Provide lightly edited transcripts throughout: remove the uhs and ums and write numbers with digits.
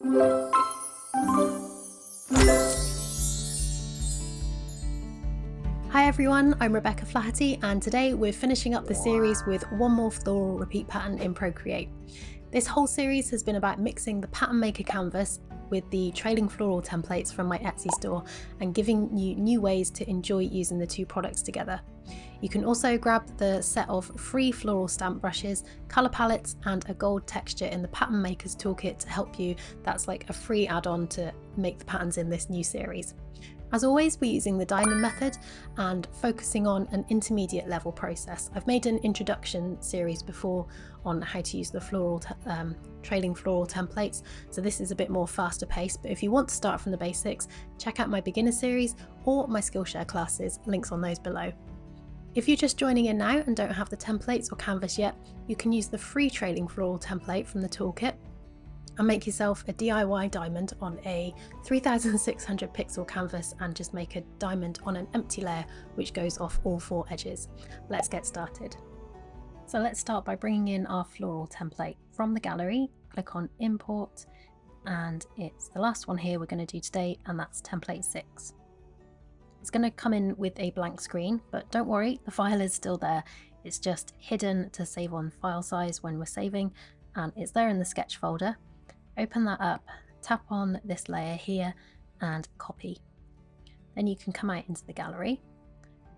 Hi everyone, I'm Rebecca Flaherty and today we're finishing up the series with one more floral repeat pattern in Procreate. This whole series has been about mixing the pattern maker canvas with the trailing floral templates from my Etsy store and giving you new ways to enjoy using the two products together. You can also grab the set of free floral stamp brushes, colour palettes and a gold texture in the Pattern Maker's Toolkit to help you. That's like a free add-on to make the patterns in this new series. As always, we're using the diamond method and focusing on an intermediate level process. I've made an introduction series before on how to use the trailing floral templates, so this is a bit more faster paced, but if you want to start from the basics, check out my beginner series or my Skillshare classes, links on those below. If you're just joining in now and don't have the templates or canvas yet, you can use the free trailing floral template from the toolkit and make yourself a DIY diamond on a 3600 pixel canvas and just make a diamond on an empty layer which goes off all four edges. Let's get started. So let's start by bringing in our floral template from the gallery. Click on import and it's the last one here we're going to do today, and that's template 6. It's going to come in with a blank screen, but don't worry, the file is still there. It's just hidden to save on file size when we're saving, and it's there in the sketch folder. Open that up, tap on this layer here and copy. Then you can come out into the gallery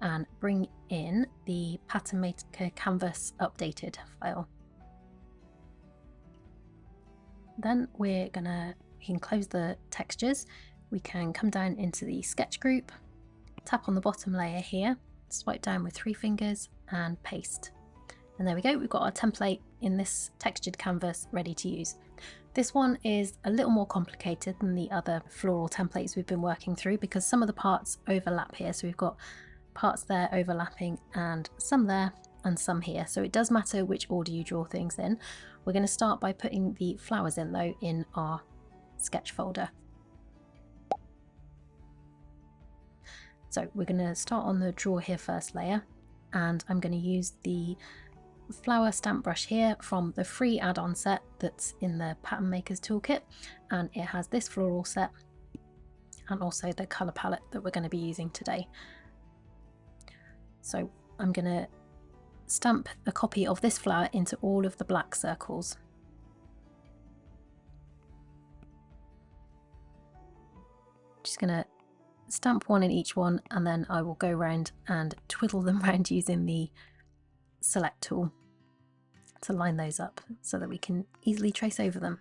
and bring in the Pattern Maker Canvas updated file. Then we can close the textures. We can come down into the sketch group, tap on the bottom layer here, swipe down with 3 fingers and paste. And there we go, we've got our template in this textured canvas ready to use. This one is a little more complicated than the other floral templates we've been working through because some of the parts overlap here. So we've got parts there overlapping and some there and some here. So it does matter which order you draw things in. We're going to start by putting the flowers in though in our sketch folder. So we're going to start on the draw here first layer, and I'm going to use the flower stamp brush here from the free add-on set that's in the Pattern Maker's Toolkit, and it has this floral set and also the colour palette that we're going to be using today. So I'm going to stamp a copy of this flower into all of the black circles. Just going to stamp one in each one, and then I will go around and twiddle them around using the select tool to line those up so that we can easily trace over them.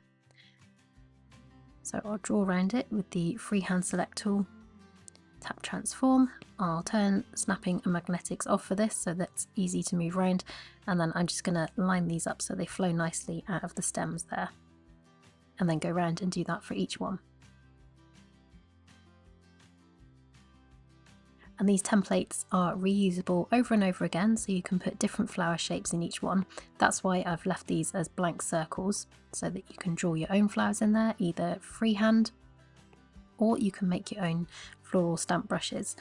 So I'll draw around it with the freehand select tool, tap transform. I'll turn snapping and magnetics off for this so that's easy to move around, and then I'm just going to line these up so they flow nicely out of the stems there, and then go around and do that for each one. And these templates are reusable over and over again, so you can put different flower shapes in each one. That's why I've left these as blank circles so that you can draw your own flowers in there, either freehand or you can make your own floral stamp brushes.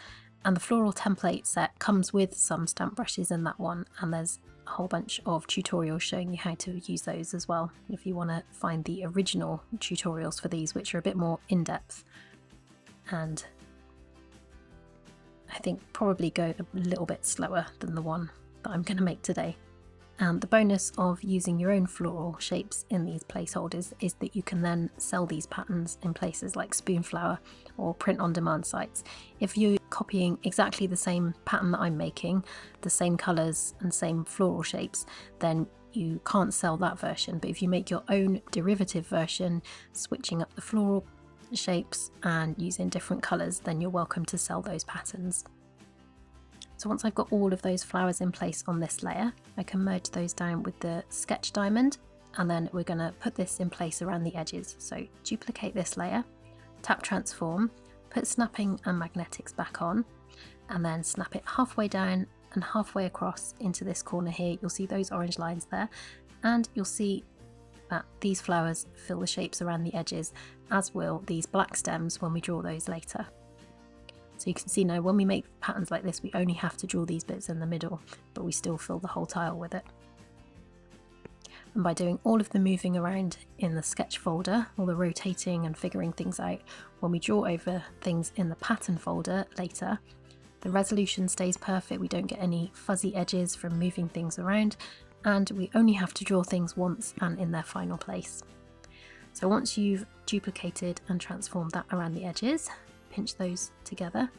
And the floral template set comes with some stamp brushes in that one, and there's a whole bunch of tutorials showing you how to use those as well if you want to find the original tutorials for these, which are a bit more in-depth and I think probably go a little bit slower than the one that I'm going to make today. And the bonus of using your own floral shapes in these placeholders is that you can then sell these patterns in places like Spoonflower or print on demand sites. If you're copying exactly the same pattern that I'm making, the same colours and same floral shapes, then you can't sell that version. But if you make your own derivative version, switching up the floral shapes and using different colours, then you're welcome to sell those patterns. So once I've got all of those flowers in place on this layer, I can merge those down with the sketch diamond, and then we're going to put this in place around the edges. So duplicate this layer, tap transform, put snapping and magnetics back on, and then snap it halfway down and halfway across into this corner here. You'll see those orange lines there, and you'll see that these flowers fill the shapes around the edges, as will these black stems when we draw those later. So you can see now when we make patterns like this, we only have to draw these bits in the middle, but we still fill the whole tile with it. And by doing all of the moving around in the sketch folder, all the rotating and figuring things out, when we draw over things in the pattern folder later, the resolution stays perfect, we don't get any fuzzy edges from moving things around, and we only have to draw things once and in their final place. So once you've duplicated and transformed that around the edges, pinch those together,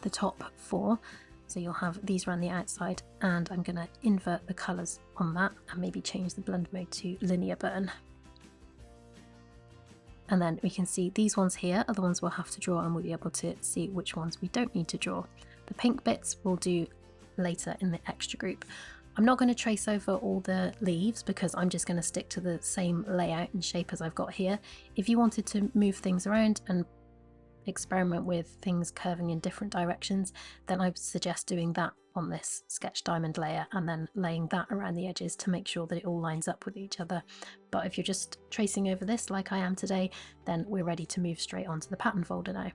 the top 4, so you'll have these around the outside, and I'm going to invert the colours on that and maybe change the blend mode to linear burn. And then we can see these ones here are the ones we'll have to draw, and we'll be able to see which ones we don't need to draw. The pink bits we'll do later in the extra group. I'm not going to trace over all the leaves because I'm just going to stick to the same layout and shape as I've got here. If you wanted to move things around and experiment with things curving in different directions, then I would suggest doing that on this sketch diamond layer and then laying that around the edges to make sure that it all lines up with each other. But if you're just tracing over this like I am today, then we're ready to move straight onto the pattern folder now.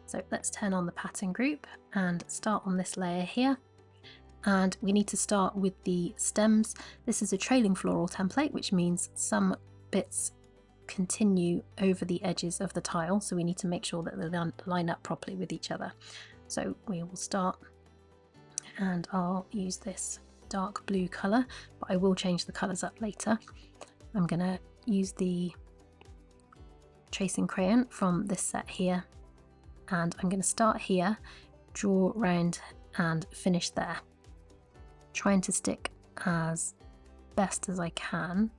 So let's turn on the pattern group and start on this layer here. And we need to start with the stems. This is a trailing floral template, which means some bits continue over the edges of the tile, so we need to make sure that they line up properly with each other. So we will start, and I'll use this dark blue colour, but I will change the colours up later. I'm going to use the tracing crayon from this set here, and I'm going to start here, draw round and finish there, trying to stick as best as I can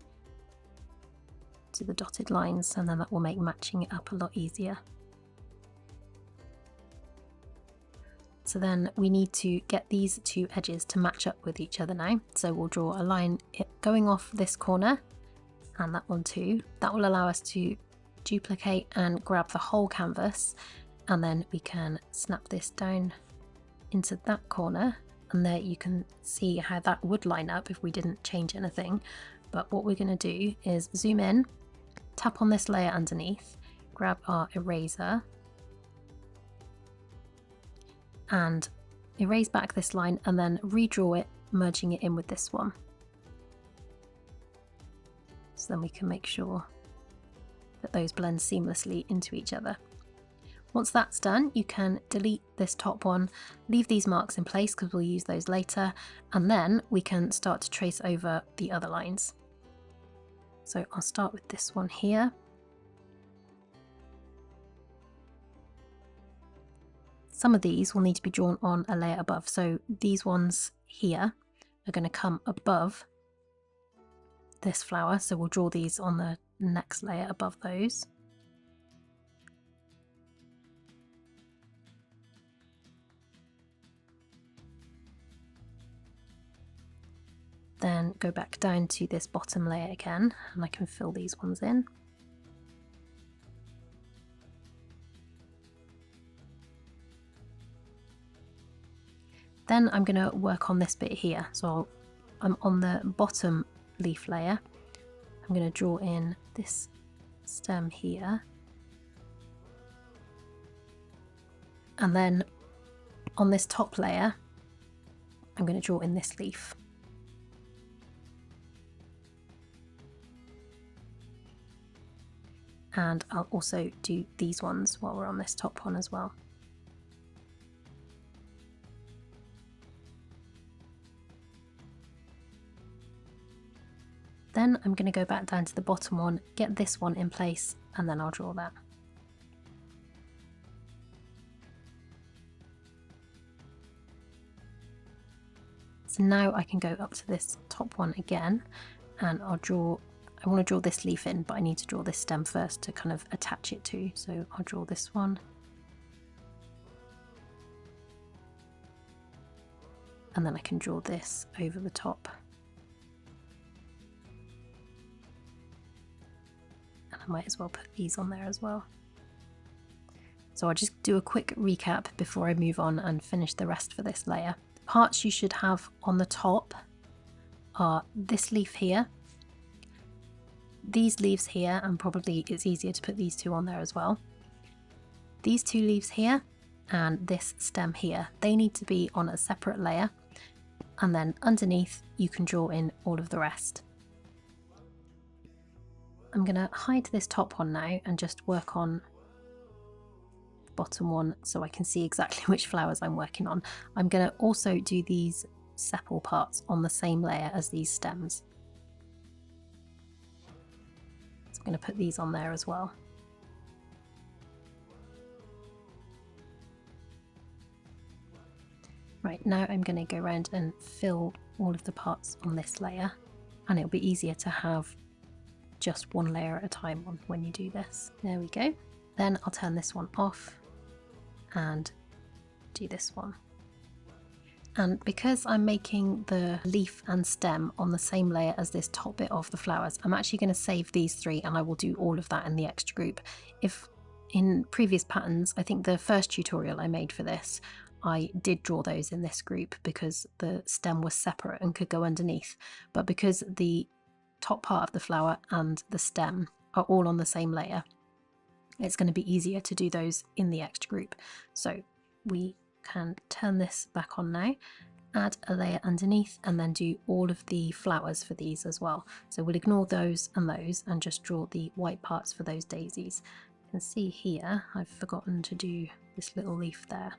to the dotted lines, and then that will make matching it up a lot easier. So then we need to get these two edges to match up with each other now. So we'll draw a line going off this corner and that one too. That will allow us to duplicate and grab the whole canvas, and then we can snap this down into that corner, and there you can see how that would line up if we didn't change anything. But what we're going to do is zoom in, tap on this layer underneath, grab our eraser and erase back this line, and then redraw it, merging it in with this one. So then we can make sure that those blend seamlessly into each other. Once that's done, you can delete this top one, leave these marks in place because we'll use those later, and then we can start to trace over the other lines. So I'll start with this one here. Some of these will need to be drawn on a layer above, so these ones here are going to come above this flower, so we'll draw these on the next layer above those. Then go back down to this bottom layer again, and I can fill these ones in. Then I'm going to work on this bit here. So I'm on the bottom leaf layer. I'm going to draw in this stem here. And then on this top layer, I'm going to draw in this leaf. And I'll also do these ones while we're on this top one as well. Then I'm going to go back down to the bottom one, get this one in place, and then I'll draw that. So now I can go up to this top one again, and I want to draw this leaf in, but I need to draw this stem first to kind of attach it to. So I'll draw this one. And then I can draw this over the top. And I might as well put these on there as well. So I'll just do a quick recap before I move on and finish the rest for this layer. Parts you should have on the top are this leaf here, these leaves here, and probably it's easier to put these two on there as well. These two leaves here and this stem here, they need to be on a separate layer. and then underneath you can draw in all of the rest. I'm going to hide this top one now and just work on the bottom one so I can see exactly which flowers I'm working on. I'm going to also do these sepal parts on the same layer as these stems. So I'm going to put these on there as well. Right, now I'm going to go around and fill all of the parts on this layer, and it'll be easier to have just one layer at a time on when you do this. There we go. Then I'll turn this one off and do this one. And because I'm making the leaf and stem on the same layer as this top bit of the flowers, I'm actually going to save these three and I will do all of that in the extra group. If in previous patterns, I think the first tutorial I made for this, I did draw those in this group because the stem was separate and could go underneath. But because the top part of the flower and the stem are all on the same layer, it's going to be easier to do those in the extra group. So we can turn this back on now, add a layer underneath, and then do all of the flowers for these as well. So we'll ignore those and just draw the white parts for those daisies. You can see here I've forgotten to do this little leaf there,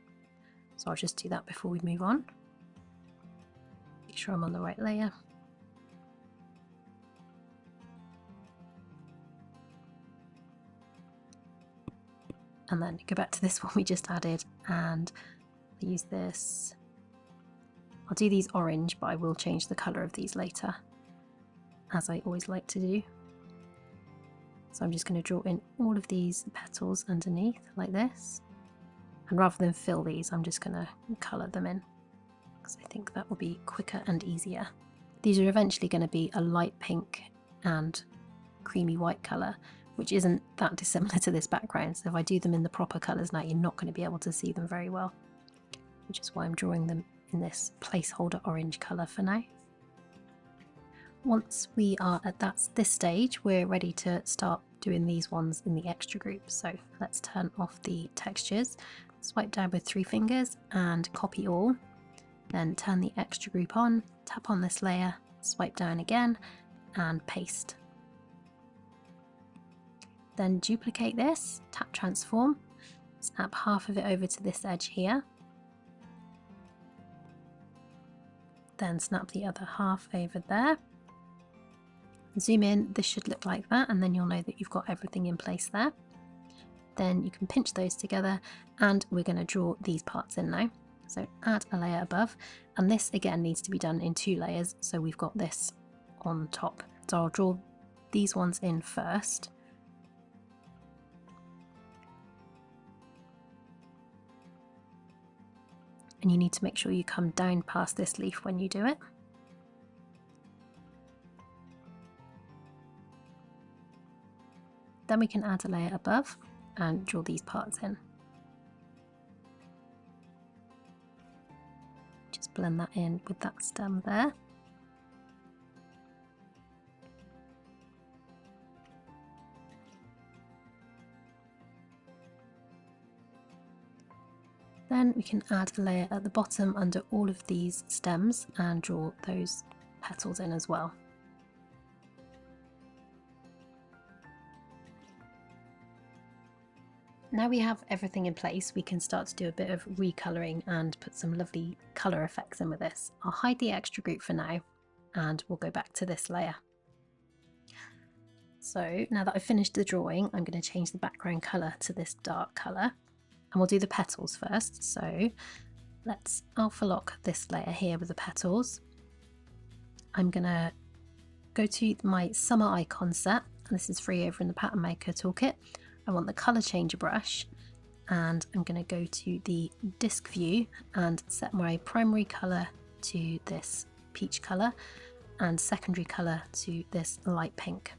so I'll just do that before we move on. Make sure I'm on the right layer. And then go back to this one we just added and use this. I'll do these orange, but I will change the colour of these later, as I always like to do. So I'm just going to draw in all of these petals underneath like this. And rather than fill these, I'm just going to colour them in, because I think that will be quicker and easier. These are eventually going to be a light pink and creamy white colour, which isn't that dissimilar to this background. So if I do them in the proper colours now, you're not going to be able to see them very well, which is why I'm drawing them in this placeholder orange colour for now. Once we are at this stage, we're ready to start doing these ones in the extra group. So let's turn off the textures, swipe down with 3 fingers and copy all, then turn the extra group on, tap on this layer, swipe down again and paste. Then duplicate this, tap transform, snap half of it over to this edge here, then snap the other half over there. Zoom in, this should look like that, and then you'll know that you've got everything in place there. Then you can pinch those together, and we're going to draw these parts in now. So add a layer above, and this again needs to be done in 2 layers, so we've got this on top. So I'll draw these ones in first. And you need to make sure you come down past this leaf when you do it. Then we can add a layer above and draw these parts in. Just blend that in with that stem there. Then we can add a layer at the bottom under all of these stems and draw those petals in as well. Now we have everything in place, we can start to do a bit of recolouring and put some lovely colour effects in with this. I'll hide the extra group for now and we'll go back to this layer. So now that I've finished the drawing, I'm going to change the background colour to this dark colour. And we'll do the petals first. So let's alpha lock this layer here with the petals. I'm going to go to my summer icon set, and this is free over in the Pattern Maker Toolkit. I want the colour changer brush, and I'm going to go to the disc view and set my primary colour to this peach colour and secondary colour to this light pink.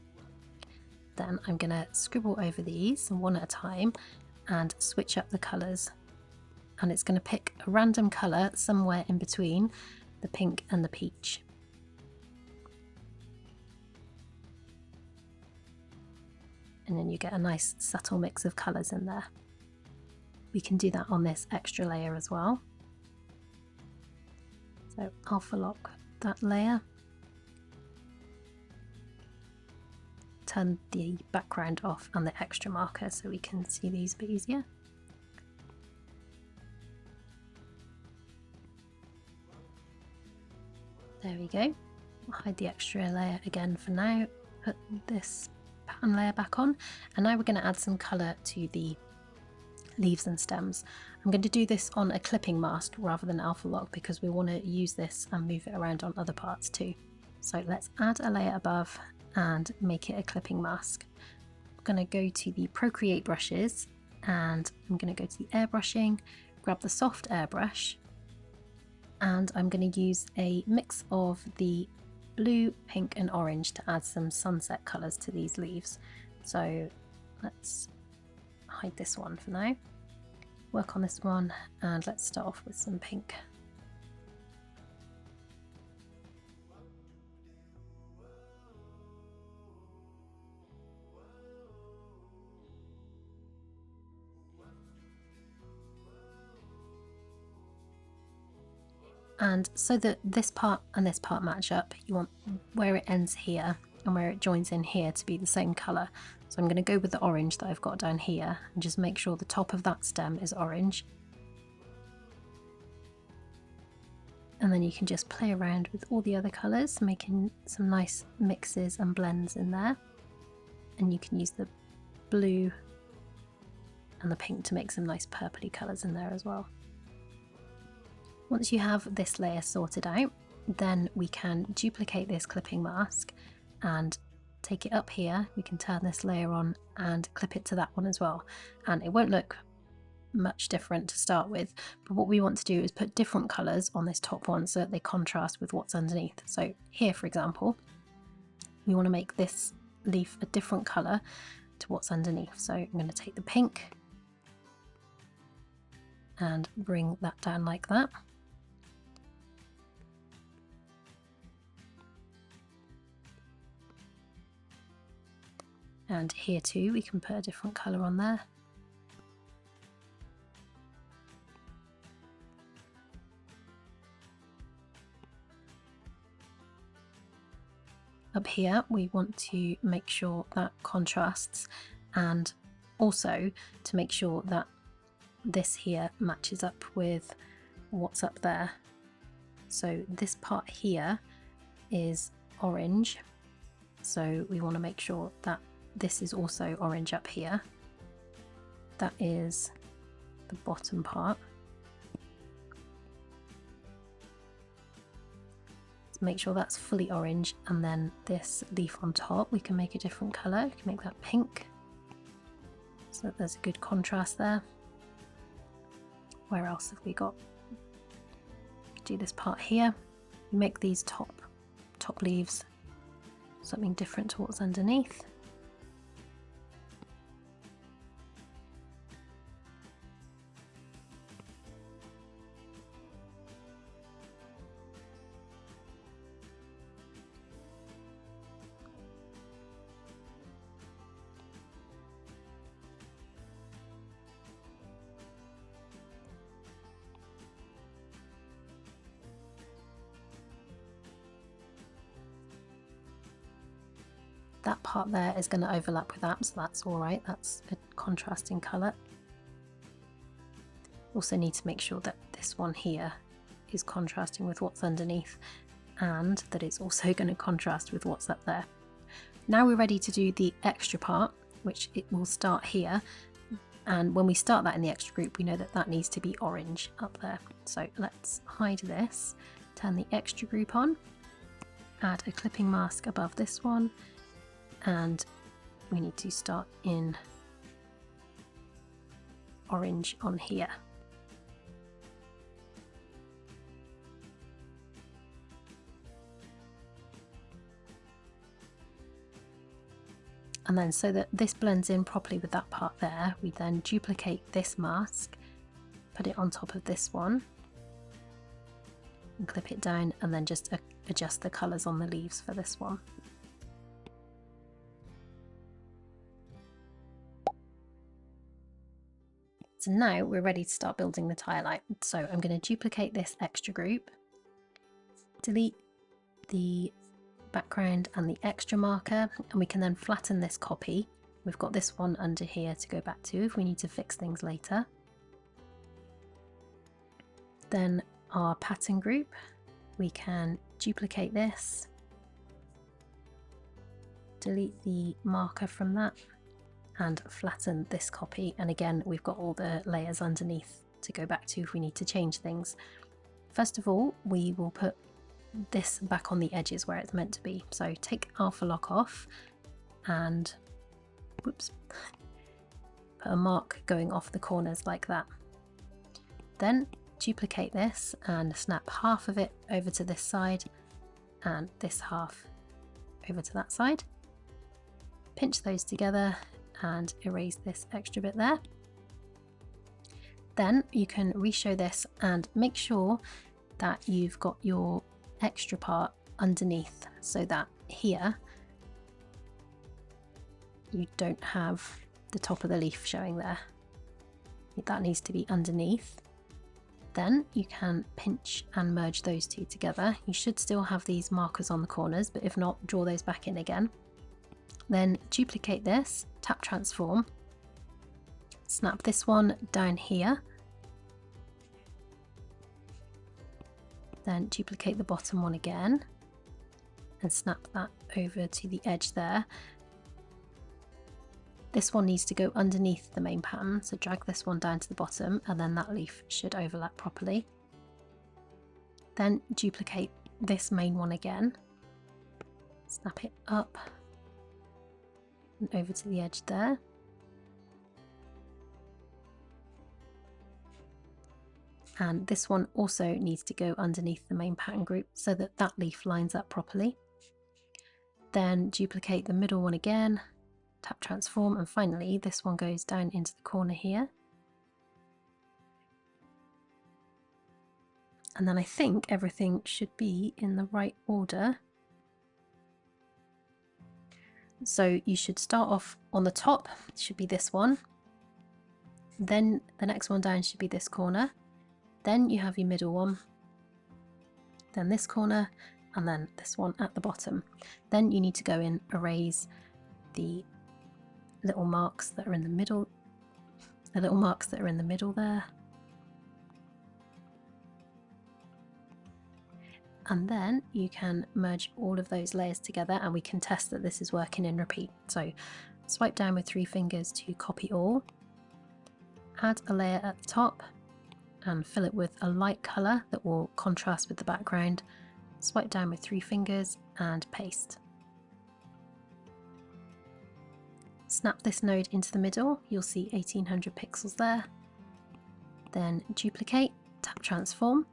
Then I'm going to scribble over these one at a time and switch up the colours, and it's going to pick a random colour somewhere in between the pink and the peach. And then you get a nice subtle mix of colours in there. We can do that on this extra layer as well. So alpha lock that layer, turn the background off and the extra marker so we can see these a bit easier. There we go. I'll hide the extra layer again for now, put this pattern layer back on, and now we're going to add some colour to the leaves and stems. I'm going to do this on a clipping mask rather than alpha lock because we want to use this and move it around on other parts too. So let's add a layer above and make it a clipping mask. I'm going to go to the Procreate brushes and I'm going to go to the airbrushing, grab the soft airbrush, and I'm going to use a mix of the blue, pink and orange to add some sunset colours to these leaves. So let's hide this one for now, work on this one, and let's start off with some pink. And so that this part and this part match up, you want where it ends here and where it joins in here to be the same colour. So I'm going to go with the orange that I've got down here and just make sure the top of that stem is orange. And then you can just play around with all the other colours, making some nice mixes and blends in there. And you can use the blue and the pink to make some nice purpley colours in there as well. Once you have this layer sorted out, then we can duplicate this clipping mask and take it up here. We can turn this layer on and clip it to that one as well. And it won't look much different to start with, but what we want to do is put different colours on this top one so that they contrast with what's underneath. So here, for example, we want to make this leaf a different colour to what's underneath. So I'm going to take the pink and bring that down like that. And here too, we can put a different colour on there. Up here, we want to make sure that contrasts, and also to make sure that this here matches up with what's up there. So this part here is orange, so we want to make sure that this is also orange up here. That is the bottom part. Let's make sure that's fully orange, and then this leaf on top we can make a different colour. We can make that pink so that there's a good contrast there. Where else have we got? Do this part here. We make these top leaves something different to what's underneath. That part there is going to overlap with that, so that's alright, that's a contrasting colour. Also need to make sure that this one here is contrasting with what's underneath, and that it's also going to contrast with what's up there. Now we're ready to do the extra part, which it will start here, and when we start that in the extra group we know that that needs to be orange up there. So let's hide this, turn the extra group on, add a clipping mask above this one, and we need to start in orange on here. And then so that this blends in properly with that part there, we then duplicate this mask, put it on top of this one, and clip it down, and then just adjust the colours on the leaves for this one. So now we're ready to start building the tie light. So I'm going to duplicate this extra group, delete the background and the extra marker, and we can then flatten this copy. We've got this one under here to go back to if we need to fix things later. Then our pattern group, we can duplicate this, delete the marker from that, and flatten this copy. And again, we've got all the layers underneath to go back to if we need to change things. First of all, we will put this back on the edges where it's meant to be. So take alpha lock off and whoops, put a mark going off the corners like that. Then duplicate this and snap half of it over to this side and this half over to that side. Pinch those together and erase this extra bit there. Then you can reshow this and make sure that you've got your extra part underneath, so that here you don't have the top of the leaf showing there. That needs to be underneath. Then you can pinch and merge those two together. You should still have these markers on the corners, but if not, draw those back in again. Then duplicate this, tap transform, snap this one down here, then duplicate the bottom one again and snap that over to the edge there. This one needs to go underneath the main pattern, so drag this one down to the bottom and then that leaf should overlap properly. Then duplicate this main one again, snap it up and over to the edge there. And this one also needs to go underneath the main pattern group so that that leaf lines up properly. Then duplicate the middle one again, tap transform, and finally this one goes down into the corner here. And then I think everything should be in the right order. So you should start off on the top, should be this one. Then the next one down should be this corner. Then you have your middle one, then this corner, and then this one at the bottom. Then you need to go in, erase the little marks that are in the middle, there. And then you can merge all of those layers together and we can test that this is working in repeat. So swipe down with 3 fingers to copy all, add a layer at the top, and fill it with a light colour that will contrast with the background. Swipe down with 3 fingers and paste. Snap this node into the middle, you'll see 1800 pixels there. Then duplicate, tap transform,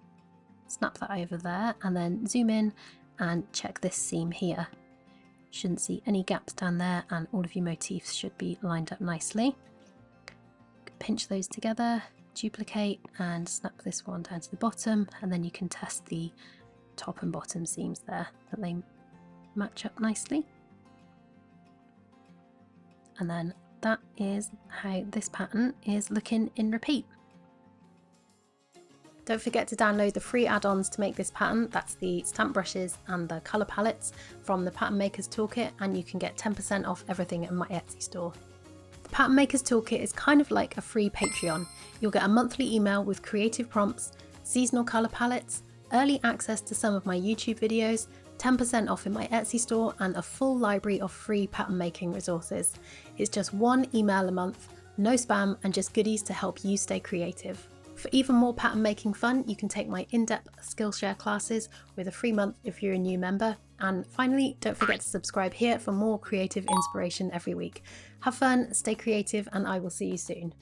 snap that over there, and then zoom in and check this seam here. Shouldn't see any gaps down there, and all of your motifs should be lined up nicely. Pinch those together, duplicate and snap this one down to the bottom, and then you can test the top and bottom seams there, that they match up nicely. And then that is how this pattern is looking in repeat. Don't forget to download the free add-ons to make this pattern. That's the stamp brushes and the colour palettes from the Pattern Maker's Toolkit, and you can get 10% off everything in my Etsy store. The Pattern Maker's Toolkit is kind of like a free Patreon. You'll get a monthly email with creative prompts, seasonal colour palettes, early access to some of my YouTube videos, 10% off in my Etsy store, and a full library of free pattern making resources. It's just 1 email a month, no spam, and just goodies to help you stay creative. For even more pattern making fun, you can take my in-depth Skillshare classes with a free month if you're a new member. And finally, don't forget to subscribe here for more creative inspiration every week. Have fun, stay creative, and I will see you soon.